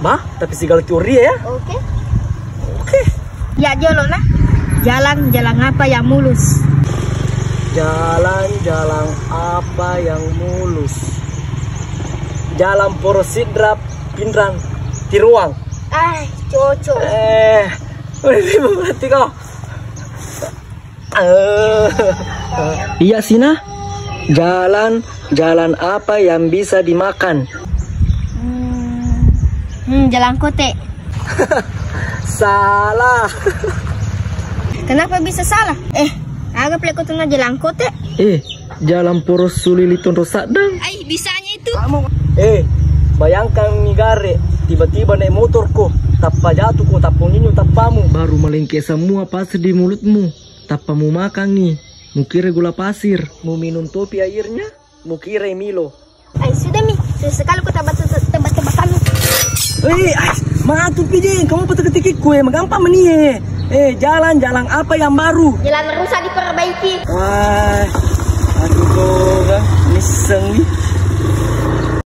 Bah, tapi segala teori ya. Oke. Oke. Ya jolo nah. Jalan apa yang mulus? Jalan apa yang mulus? Jalan Porosidra Pindran Tiruang. Cocok. Udah berarti kau. Iya Sina. Jalan apa yang bisa dimakan? Jalan kote. Salah. Kenapa bisa salah? Agak peleko tengah jalan kote. Jalan Poros Suliliton Rosadang. Bisanya itu. Bayangkan nih Gare, tiba-tiba naik motorku, tappa jatuh ko, tapong inyo, tapamu. Baru melengke semua pasir di mulutmu. Tapamu makan nih, mukira gula pasir. Mau minum topi airnya, mukira Milo. Sudah Mi, sekali ku tebak-tebakanmu. Matu pijing, kamu petik-petik kue, magampang meni. Jalan apa yang baru? Jalan rusak diperbaiki.